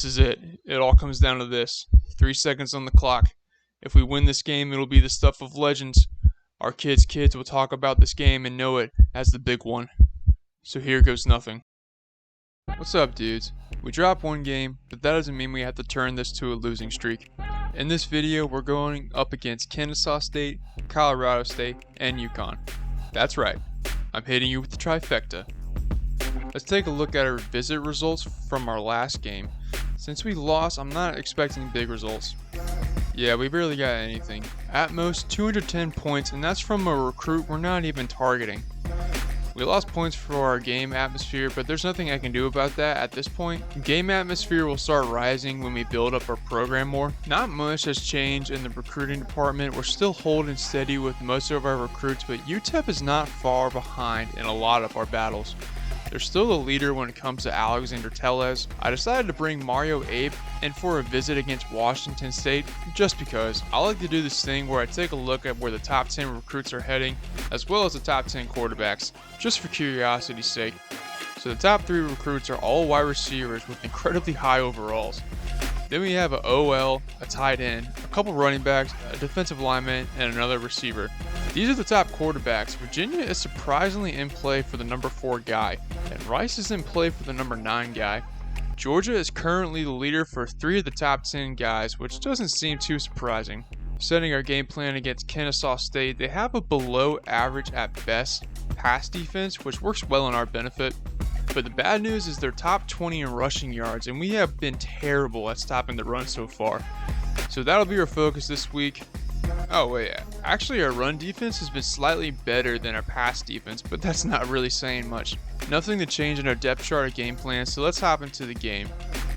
This is it. It all comes down to this. 3 seconds on the clock. If we win this game, it'll be the stuff of legends. Our kids' kids will talk about this game and know it as the big one. So here goes nothing. What's up, dudes? We dropped one game, but that doesn't mean we have to turn this to a losing streak. In this video, we're going up against Kennesaw State, Colorado State, and UCONN. That's right. I'm hitting you with the trifecta. Let's take a look at our visit results from our last game. Since we lost, I'm not expecting big results. Yeah, we barely got anything. At most 210 points, and that's from a recruit we're not even targeting. We lost points for our game atmosphere, but there's nothing I can do about that at this point. Game atmosphere will start rising when we build up our program more. Not much has changed in the recruiting department. We're still holding steady with most of our recruits, but UTEP is not far behind in a lot of our battles. They're still the leader when it comes to Alexander Tellez. I decided to bring Mario Abe in for a visit against Washington State just because I like to do this thing where I take a look at where the top 10 recruits are heading as well as the top 10 quarterbacks, just for curiosity's sake. So the top 3 recruits are all wide receivers with incredibly high overalls. Then we have an OL, a tight end, a couple running backs, a defensive lineman, and another receiver. These are the top quarterbacks. Virginia is surprisingly in play for the number 4 guy, and Rice is in play for the number 9 guy. Georgia is currently the leader for 3 of the top 10 guys, which doesn't seem too surprising. Setting our game plan against Kennesaw State, they have a below average at best pass defense, which works well in our benefit. But the bad news is they're top 20 in rushing yards, and we have been terrible at stopping the run so far. So that'll be our focus this week. Oh wait, actually our run defense has been slightly better than our pass defense, but that's not really saying much. Nothing to change in our depth chart or game plan, so let's hop into the game.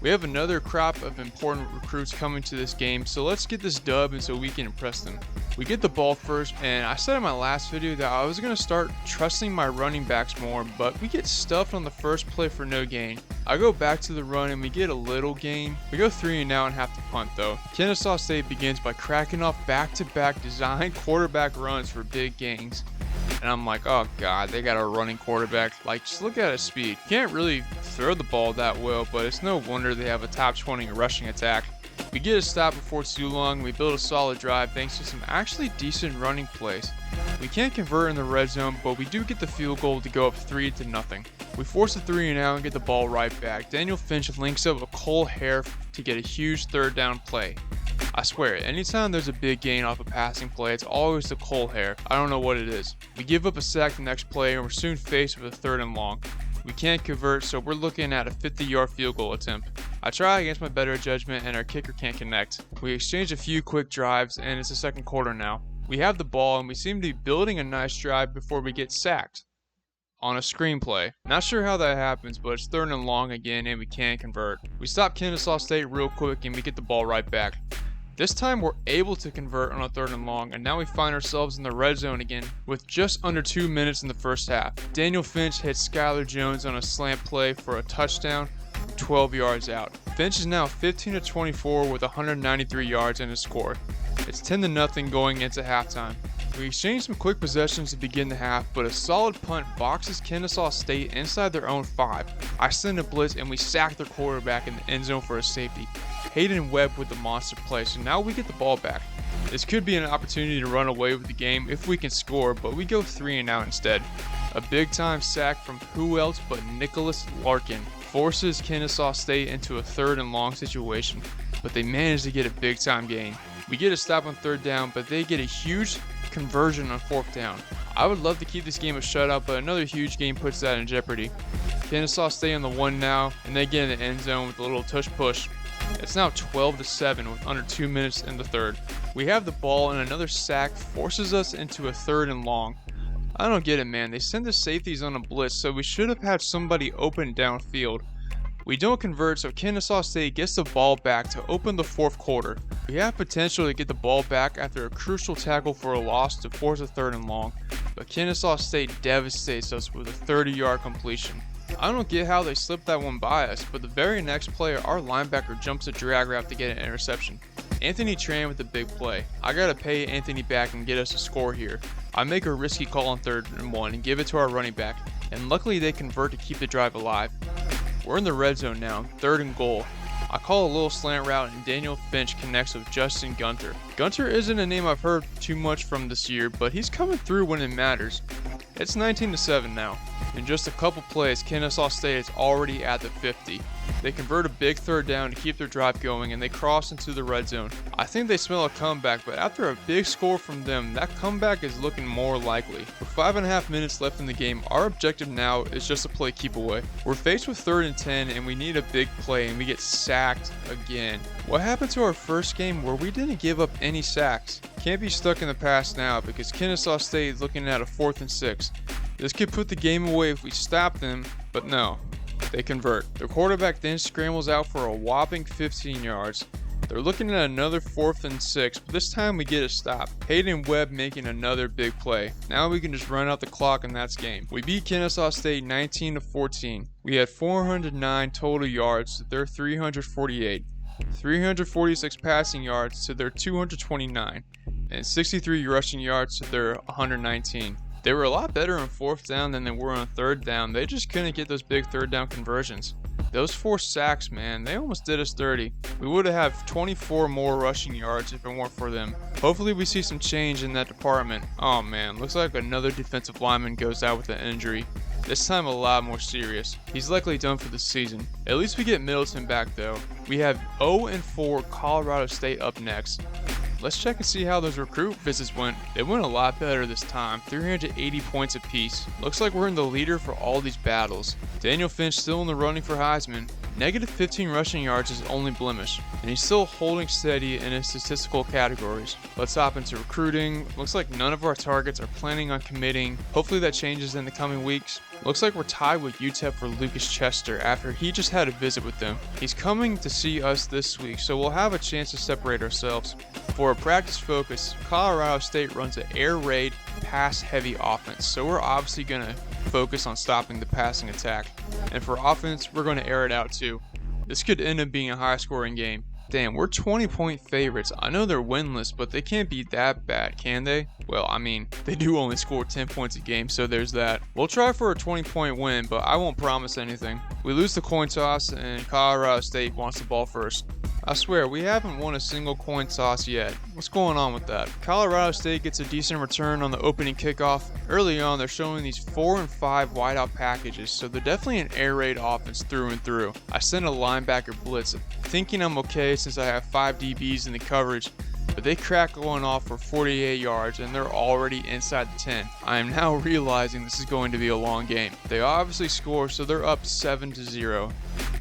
We have another crop of important recruits coming to this game, so let's get this dub and so we can impress them. We get the ball first, and I said in my last video that I was going to start trusting my running backs more, but we get stuffed on the first play for no gain. I go back to the run and we get a little gain. We go 3 and out and have to punt though. Kennesaw State begins by cracking off back-to-back designed quarterback runs for big gains. And I'm like, oh god, they got a running quarterback. Like, just look at his speed. Can't really throw the ball that well, but it's no wonder they have a top 20 rushing attack. We get a stop before too long. We build a solid drive thanks to some actually decent running plays. We can't convert in the red zone, but we do get the field goal to go up 3-0. We force a 3 and out and get the ball right back. Daniel Finch links up with Cole Hare to get a huge 3rd down play. I swear, anytime there's a big gain off a passing play, it's always the Cole Hare. I don't know what it is. We give up a sack the next play and we're soon faced with a 3rd and long. We can't convert, so we're looking at a 50-yard field goal attempt. I try against my better judgment and our kicker can't connect. We exchange a few quick drives and it's the second quarter now. We have the ball and we seem to be building a nice drive before we get sacked on a screenplay. Not sure how that happens, but it's 3rd and long again and we can't convert. We stop Kennesaw State real quick and we get the ball right back. This time we're able to convert on a 3rd and long, and now we find ourselves in the red zone again with just under 2 minutes in the first half. Daniel Finch hits Skylar Jones on a slant play for a touchdown 12 yards out. Finch is now 15-24 with 193 yards and a score. It's 10-0 going into halftime. We exchange some quick possessions to begin the half, but a solid punt boxes Kennesaw State inside their own 5. I send a blitz and we sack their quarterback in the end zone for a safety. Hayden Webb with the monster play, so now we get the ball back. This could be an opportunity to run away with the game if we can score, but we go 3 and out instead. A big time sack from who else but Nicholas Larkin forces Kennesaw State into a 3rd and long situation, but they manage to get a big time gain. We get a stop on 3rd down, but they get a huge conversion on 4th down. I would love to keep this game a shutout, but another huge game puts that in jeopardy. Kennesaw State on the 1 now, and they get in the end zone with a little tush push. It's now 12-7 with under 2 minutes in the 3rd. We have the ball and another sack forces us into a 3rd and long. I don't get it, man. They send the safeties on a blitz, so we should have had somebody open downfield. We don't convert, so Kennesaw State gets the ball back to open the 4th quarter. We have potential to get the ball back after a crucial tackle for a loss to force a 3rd and long, but Kennesaw State devastates us with a 30-yard completion. I don't get how they slipped that one by us, but the very next play, our linebacker jumps a drag route to get an interception. Anthony Tran with a big play. I gotta pay Anthony back and get us a score here. I make a risky call on 3rd and 1 and give it to our running back, and luckily they convert to keep the drive alive. We're in the red zone now, 3rd and goal. I call a little slant route and Daniel Finch connects with Justin Gunter. Gunter isn't a name I've heard too much from this year, but he's coming through when it matters. It's 19-7 now. In just a couple plays, Kennesaw State is already at the 50. They convert a big third down to keep their drive going and they cross into the red zone. I think they smell a comeback, but after a big score from them, that comeback is looking more likely. With 5.5 minutes left in the game, our objective now is just to play keep away. We're faced with 3rd and 10 and we need a big play and we get sacked again. What happened to our first game where we didn't give up any sacks? Can't be stuck in the past now because Kennesaw State is looking at a 4th and 6. This could put the game away if we stop them, but no. They convert. The quarterback then scrambles out for a whopping 15 yards. They're looking at another 4th and 6, but this time we get a stop. Hayden Webb making another big play. Now we can just run out the clock and that's game. We beat Kennesaw State 19-14. We had 409 total yards to their 348, 346 passing yards to their 229, and 63 rushing yards to their 119. They were a lot better on 4th down than they were on 3rd down. They just couldn't get those big 3rd down conversions. Those 4 sacks, man, they almost did us dirty. We would have had 24 more rushing yards if it weren't for them. Hopefully we see some change in that department. Oh man, looks like another defensive lineman goes out with an injury. This time a lot more serious. He's likely done for the season. At least we get Middleton back though. We have 0-4 Colorado State up next. Let's check and see how those recruit visits went. They went a lot better this time, 380 points apiece. Looks like we're in the leader for all these battles. Daniel Finch still in the running for Heisman. Negative 15 rushing yards is only blemish, and he's still holding steady in his statistical categories. Let's hop into recruiting. Looks like none of our targets are planning on committing. Hopefully that changes in the coming weeks. Looks like we're tied with UTEP for Lucas Chester after he just had a visit with them. He's coming to see us this week, so we'll have a chance to separate ourselves. For a practice focus, Colorado State runs an air raid, pass-heavy offense, so we're obviously going to focus on stopping the passing attack. And for offense, we're going to air it out too. This could end up being a high-scoring game. Damn, we're 20-point favorites. I know they're winless, but they can't be that bad, can they? Well, I mean, they do only score 10 points a game, so there's that. We'll try for a 20-point win, but I won't promise anything. We lose the coin toss, and Colorado State wants the ball first. I swear, we haven't won a single coin toss yet. What's going on with that? Colorado State gets a decent return on the opening kickoff. Early on, they're showing these 4 and 5 wideout packages, so they're definitely an air raid offense through and through. I sent a linebacker blitz, thinking I'm okay since I have 5 DBs in the coverage, but they crack going off for 48 yards and they're already inside the 10. I am now realizing this is going to be a long game. They obviously score, so they're up 7-0.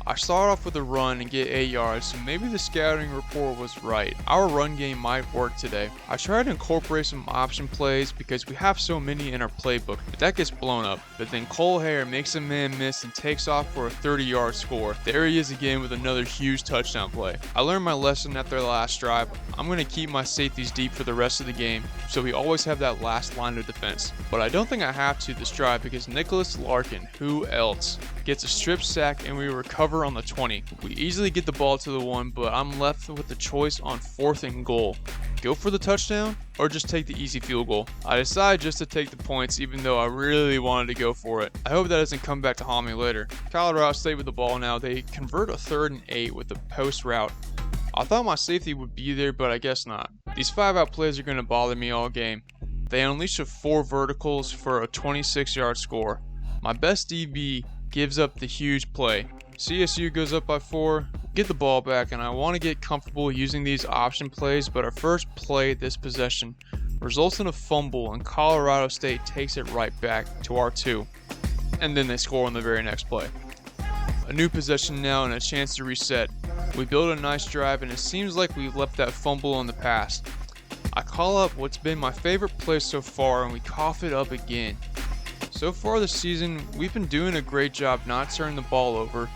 I start off with a run and get 8 yards, so maybe the scouting report was right. Our run game might work today. I try to incorporate some option plays because we have so many in our playbook, but that gets blown up. But then Cole Hare makes a man miss and takes off for a 30-yard score. There he is again with another huge touchdown play. I learned my lesson after the last drive. I'm going to keep my safeties deep for the rest of the game, so we always have that last line of defense. But I don't think I have to this drive because Nicholas Larkin, who else, gets a strip sack and we recover on the 20. We easily get the ball to the 1, but I'm left with the choice on 4th and goal. Go for the touchdown or just take the easy field goal. I decided just to take the points even though I really wanted to go for it. I hope that doesn't come back to haunt me later. Colorado State with the ball now. They convert a 3rd and 8 with the post route. I thought my safety would be there, but I guess not. These 5-out plays are going to bother me all game. They unleash 4 verticals for a 26-yard score. My best DB gives up the huge play. CSU goes up by 4, get the ball back, and I want to get comfortable using these option plays, but our first play this possession results in a fumble and Colorado State takes it right back to our 2. And then they score on the very next play. A new possession now and a chance to reset. We build a nice drive and it seems like we've left that fumble in the past. I call up what's been my favorite play so far and we cough it up again. So far this season, we've been doing a great job not turning the ball over.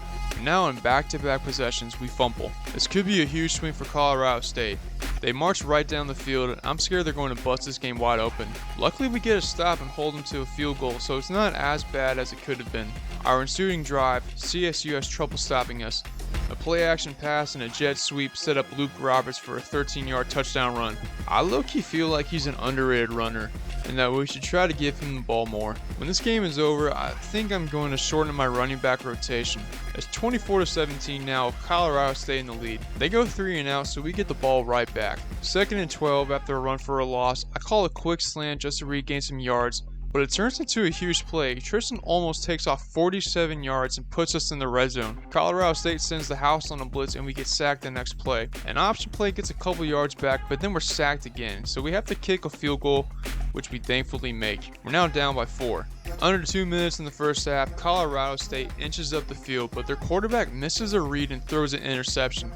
Now in back-to-back possessions, we fumble. This could be a huge swing for Colorado State. They march right down the field, and I'm scared they're going to bust this game wide open. Luckily, we get a stop and hold them to a field goal, so it's not as bad as it could have been. Our ensuing drive, CSU has trouble stopping us. A play action pass and a jet sweep set up Luke Roberts for a 13-yard touchdown run. I low-key feel like he's an underrated runner and that we should try to give him the ball more. When this game is over, I think I'm going to shorten my running back rotation. It's 24-17 now with Colorado State in the lead. They go 3 and out, so we get the ball right back. 2nd and 12 after a run for a loss. I call a quick slant just to regain some yards, but it turns into a huge play. Tristan almost takes off 47 yards and puts us in the red zone. Colorado State sends the house on a blitz and we get sacked the next play. An option play gets a couple yards back, but then we're sacked again, so we have to kick a field goal, which we thankfully make. We're now down by 4. Under 2 minutes in the first half, Colorado State inches up the field, but their quarterback misses a read and throws an interception.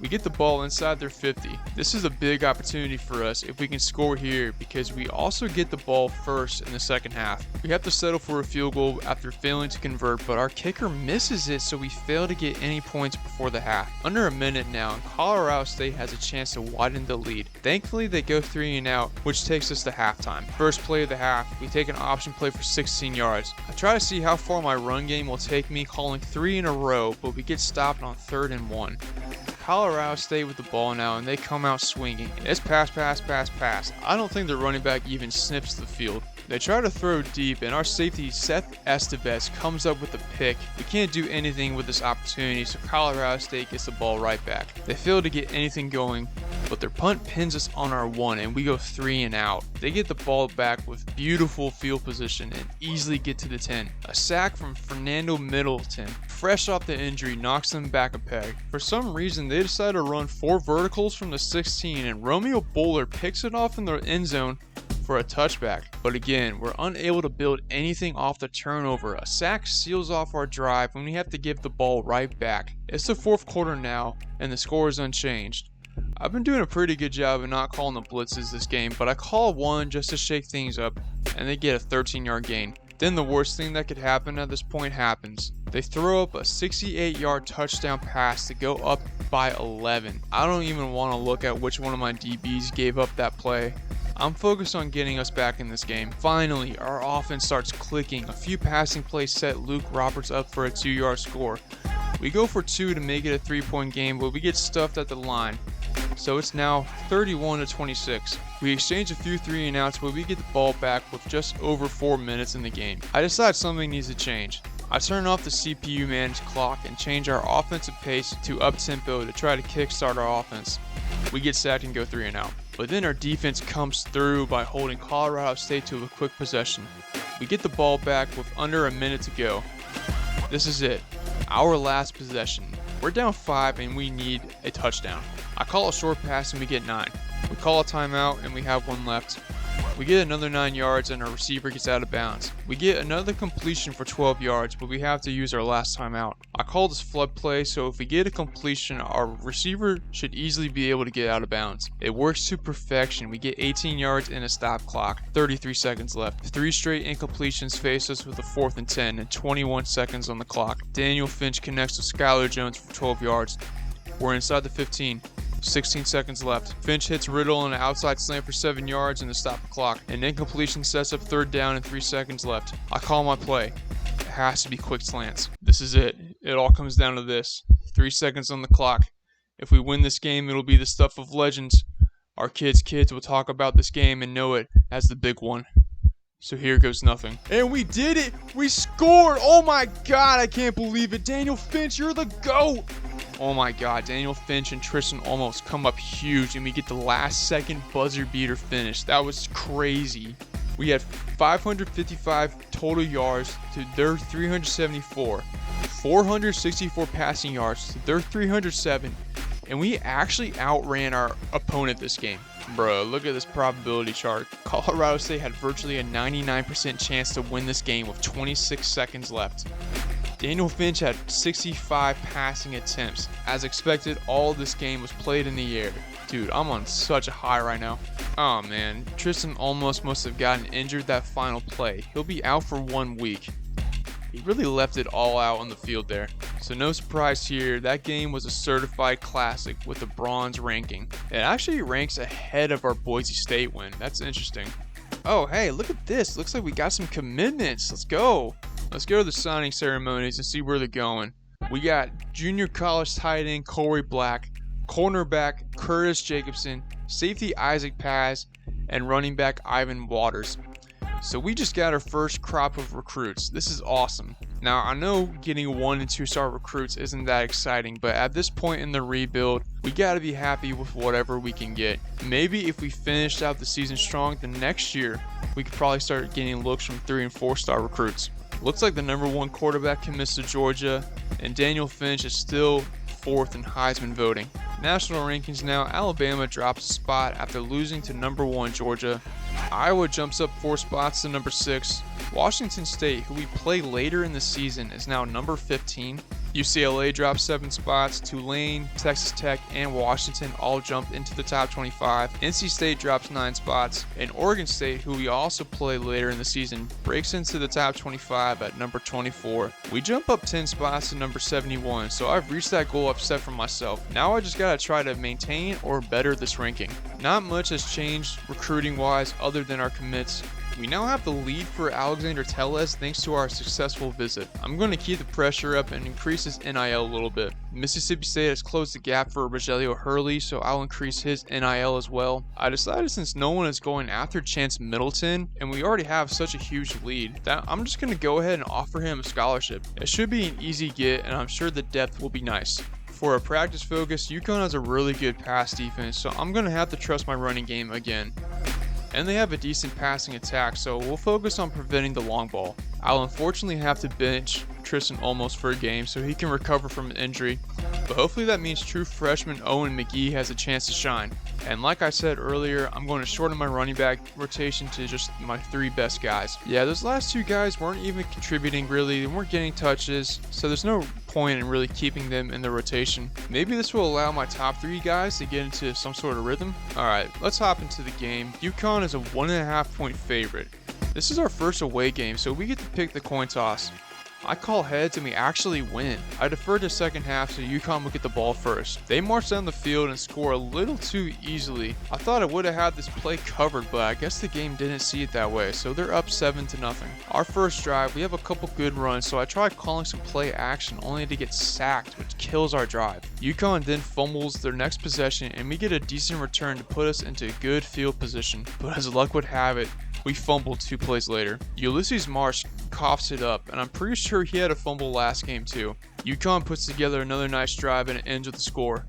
We get the ball inside their 50. This is a big opportunity for us if we can score here because we also get the ball first in the second half. We have to settle for a field goal after failing to convert, but our kicker misses it, so we fail to get any points before the half. Under a minute now, and Colorado State has a chance to widen the lead. Thankfully, they go 3 and out, which takes us to halftime. First play of the half, we take an option play for 16 yards. I try to see how far my run game will take me, calling 3 in a row, but we get stopped on 3rd and 1. Colorado State with the ball now, and they come out swinging. It's pass. I don't think the running back even sniffs the field. They try to throw deep, and our safety Seth Estevez comes up with a pick. We can't do anything with this opportunity, so Colorado State gets the ball right back. They fail to get anything going, but their punt pins us on our 1, and we go 3 and out. They get the ball back with beautiful field position and easily get to the 10. A sack from Fernando Middleton, fresh off the injury, knocks them back a peg. For some reason, they decide to run 4 verticals from the 16, and Romeo Bowler picks it off in the end zone for a touchback. But again, we're unable to build anything off the turnover. A sack seals off our drive and we have to give the ball right back. It's the 4th quarter now, and the score is unchanged. I've been doing a pretty good job of not calling the blitzes this game, but I call one just to shake things up, and they get a 13-yard gain. Then the worst thing that could happen at this point happens. They throw up a 68-yard touchdown pass to go up by 11. I don't even want to look at which one of my DBs gave up that play. I'm focused on getting us back in this game. Finally, our offense starts clicking. A few passing plays set Luke Roberts up for a 2-yard score. We go for 2 to make it a 3-point game, but we get stuffed at the line. So it's now 31-26. We exchange a few 3 and outs, but we get the ball back with just over 4 minutes in the game. I decide something needs to change. I turn off the CPU managed clock and change our offensive pace to up-tempo to try to kickstart our offense. We get sacked and go 3 and out. But then our defense comes through by holding Colorado State to a quick possession. We get the ball back with under a minute to go. This is it, our last possession. We're down 5 and we need a touchdown. I call a short pass and we get 9. We call a timeout and we have 1 left. We get another 9 yards and our receiver gets out of bounds. We get another completion for 12 yards, but we have to use our last timeout. I call this flood play, so if we get a completion, our receiver should easily be able to get out of bounds. It works to perfection. We get 18 yards and a stop clock. 33 seconds left. 3 straight incompletions face us with a 4th and 10 and 21 seconds on the clock. Daniel Finch connects with Skylar Jones for 12 yards. We're inside the 15. 16 seconds left. Finch hits Riddle on an outside slant for 7 yards and to stop the clock. An incompletion sets up 3rd down and 3 seconds left. I call my play. It has to be quick slants. This is it. It all comes down to this. 3 seconds on the clock. If we win this game, it'll be the stuff of legends. Our kids' will talk about this game and know it as the big one. So here goes nothing. And we did it! We scored! Oh my god, I can't believe it. Daniel Finch, you're the GOAT! Oh my god, Daniel Finch and Tristan almost come up huge and we get the last second buzzer beater finish. That was crazy. We had 555 total yards to their 374. 464 passing yards to their 307. And we actually outran our opponent this game. Bro, look at this probability chart. Colorado State had virtually a 99% chance to win this game with 26 seconds left. Daniel Finch had 65 passing attempts. As expected, all this game was played in the air. Dude, I'm on such a high right now. Oh man, Tristan almost must have gotten injured that final play. He'll be out for 1 week. He really left it all out on the field there. So no surprise here, that game was a certified classic with a bronze ranking. It actually ranks ahead of our Boise State win. That's interesting. Oh hey, look at this. Looks like we got some commitments. Let's go. Let's go to the signing ceremonies and see where they're going. We got junior college tight end Corey Black, cornerback Curtis Jacobson, safety Isaac Paz, and running back Ivan Waters. So we just got our first crop of recruits. This is awesome. Now I know getting 1 and 2 star recruits isn't that exciting, but at this point in the rebuild, we gotta be happy with whatever we can get. Maybe if we finished out the season strong, then next year we could probably start getting looks from 3 and 4 star recruits. Looks like the number 1 quarterback commits to Georgia, and Daniel Finch is still 4th in Heisman voting. National rankings now, Alabama drops a spot after losing to number 1 Georgia. Iowa jumps up 4 spots to number 6. Washington State, who we play later in the season, is now number 15. UCLA drops 7 spots. Tulane, Texas Tech, and Washington all jump into the top 25. NC State drops 9 spots. And Oregon State, who we also play later in the season, breaks into the top 25 at number 24. We jump up 10 spots to number 71, so I've reached that goal I've set for myself. Now I just gotta try to maintain or better this ranking. Not much has changed recruiting wise other than our commits. We now have the lead for Alexander Tellez thanks to our successful visit. I'm going to keep the pressure up and increase his NIL a little bit. Mississippi State has closed the gap for Rogelio Hurley, so I'll increase his NIL as well. I decided since no one is going after Chance Middleton, and we already have such a huge lead, that I'm just going to go ahead and offer him a scholarship. It should be an easy get, and I'm sure the depth will be nice. For a practice focus, UConn has a really good pass defense, so I'm going to have to trust my running game again. And they have a decent passing attack, so we'll focus on preventing the long ball. I'll unfortunately have to bench Tristan Olmos for a game so he can recover from an injury, but hopefully that means true freshman Owen McGee has a chance to shine. And like I said earlier, I'm going to shorten my running back rotation to just my 3 best guys. Yeah, those last 2 guys weren't even contributing really, they weren't getting touches, so there's no point in really keeping them in the rotation. Maybe this will allow my top 3 guys to get into some sort of rhythm. Alright, let's hop into the game. UConn is a 1.5 point favorite. This is our first away game, so we get to pick the coin toss. I call heads and we actually win. I deferred to second half so UConn would get the ball first. They march down the field and score a little too easily. I thought I would have had this play covered, but I guess the game didn't see it that way, so they're up 7-0. Our first drive, we have a couple good runs, so I tried calling some play action only to get sacked, which kills our drive. UConn then fumbles their next possession and we get a decent return to put us into good field position, but as luck would have it, we fumbled 2 plays later. Ulysses Marsh coughs it up, and I'm pretty sure he had a fumble last game too. UConn puts together another nice drive and it ends with a score.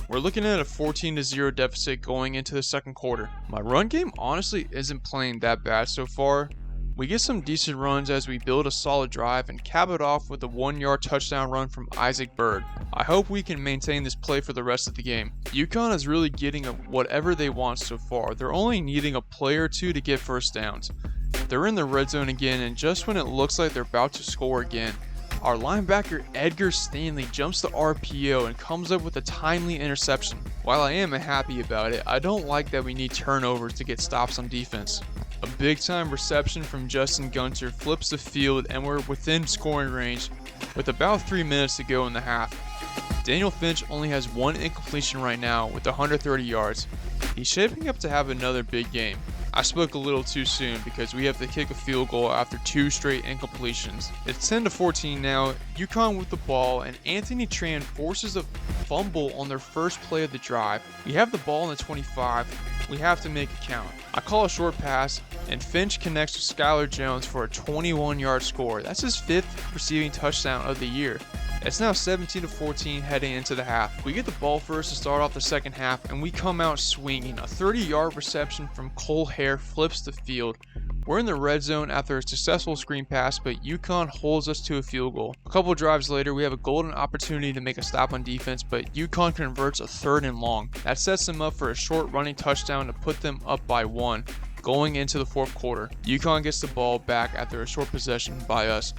We're looking at a 14-0 deficit going into the second quarter. My run game honestly isn't playing that bad so far. We get some decent runs as we build a solid drive and cap it off with a 1-yard touchdown run from Isaac Bird. I hope we can maintain this play for the rest of the game. UConn is really getting whatever they want so far. They're only needing a play or 2 to get first downs. They're in the red zone again, and just when it looks like they're about to score again, our linebacker Edgar Stanley jumps the RPO and comes up with a timely interception. While I am happy about it, I don't like that we need turnovers to get stops on defense. A big time reception from Justin Gunter flips the field and we're within scoring range with about 3 minutes to go in the half. Daniel Finch only has 1 incompletion right now with 130 yards. He's shaping up to have another big game. I spoke a little too soon because we have to kick a field goal after 2 straight incompletions. It's 10-14 now, UConn with the ball, and Anthony Tran forces a fumble on their first play of the drive. We have the ball in the 25, we have to make it count. I call a short pass, and Finch connects with Skylar Jones for a 21-yard score. That's his 5th receiving touchdown of the year. It's now 17-14 heading into the half. We get the ball first to start off the second half, and we come out swinging. A 30-yard reception from Cole Hare flips the field. We're in the red zone after a successful screen pass, but UConn holds us to a field goal. A couple drives later, we have a golden opportunity to make a stop on defense, but UConn converts a 3rd and long. That sets them up for a short running touchdown to put them up by 1. Going into the 4th quarter, UConn gets the ball back after a short possession by us.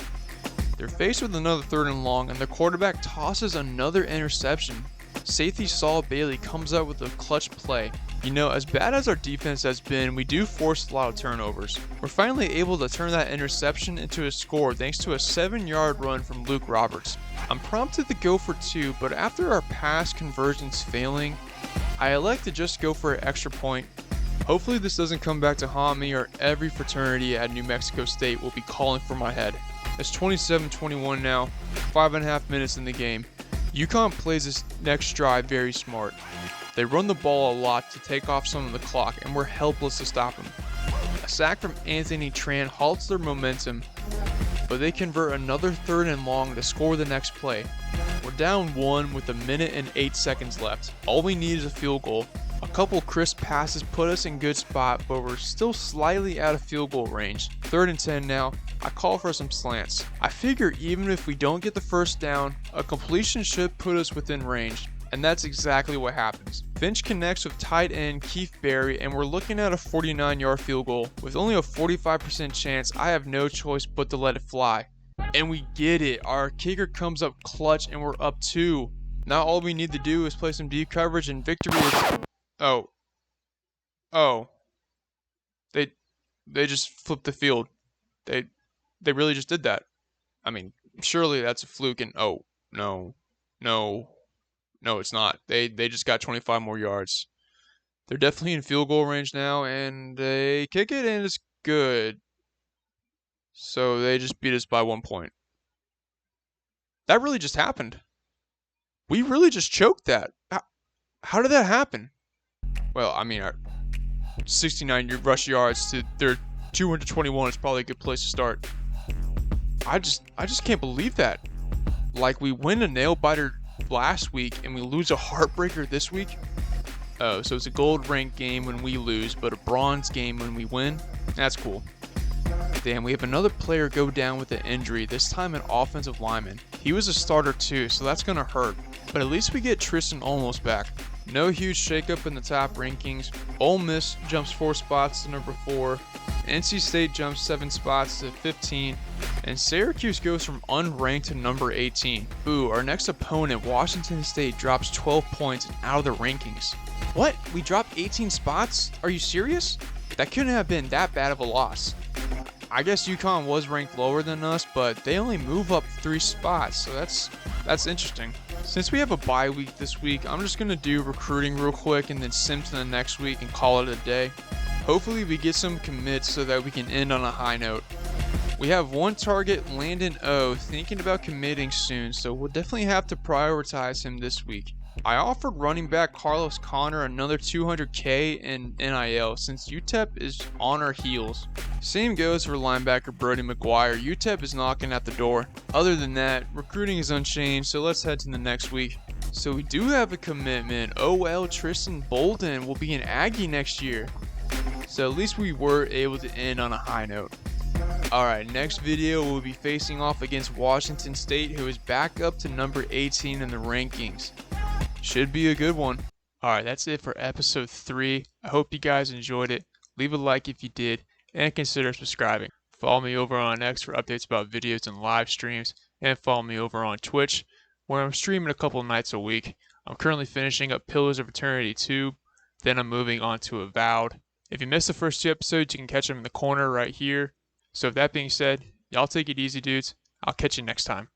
They're faced with another 3rd and long, and the quarterback tosses another interception. Safety Saul Bailey comes up with a clutch play. You know, as bad as our defense has been, we do force a lot of turnovers. We're finally able to turn that interception into a score thanks to a 7-yard run from Luke Roberts. I'm prompted to go for 2, but after our pass conversions failing, I elect to just go for an extra point. Hopefully this doesn't come back to haunt me, or every fraternity at New Mexico State will be calling for my head. It's 27-21 now. 5.5 minutes in the game. UConn plays this next drive very smart. They run the ball a lot to take off some of the clock, and we're helpless to stop them. A sack from Anthony Tran halts their momentum, but they convert another 3rd and long to score the next play. We're down 1 with 1 minute and 8 seconds left. All we need is a field goal. A couple crisp passes put us in good spot, but we're still slightly out of field goal range. 3rd and 10 now. I call for some slants. I figure even if we don't get the first down, a completion should put us within range, and that's exactly what happens. Finch connects with tight end Keith Berry, and we're looking at a 49-yard field goal. With only a 45% chance, I have no choice but to let it fly. And we get it. Our kicker comes up clutch, and we're up 2. Now all we need to do is play some deep coverage, and victory is... Oh. They just flipped the field. They really just did that. I mean, surely that's a fluke, and no, it's not. They just got 25 more yards. They're definitely in field goal range now, and they kick it, and it's good. So they just beat us by 1 point. That really just happened. We really just choked that. How did that happen? Well, I mean, our 69 rush yards to their 221 is probably a good place to start. I just can't believe that. Like, we win a nail biter last week and we lose a heartbreaker this week. Oh, so it's a gold rank game when we lose, but a bronze game when we win. That's cool. Damn, we have another player go down with an injury, this time an offensive lineman. He was a starter too, so that's gonna hurt. But at least we get Tristan almost back. No huge shakeup in the top rankings. Ole Miss jumps 4 spots to number 4. NC State jumps 7 spots to 15. And Syracuse goes from unranked to number 18. Ooh, our next opponent, Washington State, drops 12 points and out of the rankings. What? We dropped 18 spots? Are you serious? That couldn't have been that bad of a loss. I guess UConn was ranked lower than us, but they only move up 3 spots, so that's interesting. Since we have a bye week this week, I'm just going to do recruiting real quick and then sim to the next week and call it a day. Hopefully we get some commits so that we can end on a high note. We have one target, Landon O, thinking about committing soon, so we'll definitely have to prioritize him this week. I offered running back Carlos Connor another $200K in NIL since UTEP is on our heels. Same goes for linebacker Brody McGuire. UTEP is knocking at the door. Other than that, recruiting is unchanged, so let's head to the next week. So we do have a commitment. OL Tristan Bolden will be an Aggie next year. So at least we were able to end on a high note. Alright, next video we'll be facing off against Washington State, who is back up to number 18 in the rankings. Should be a good one. Alright, that's it for episode 3. I hope you guys enjoyed it. Leave a like if you did, and consider subscribing. Follow me over on X for updates about videos and live streams, and follow me over on Twitch, where I'm streaming a couple nights a week. I'm currently finishing up Pillars of Eternity 2, then I'm moving on to Avowed. If you missed the first 2 episodes, you can catch them in the corner right here. So with that being said, y'all take it easy, dudes. I'll catch you next time.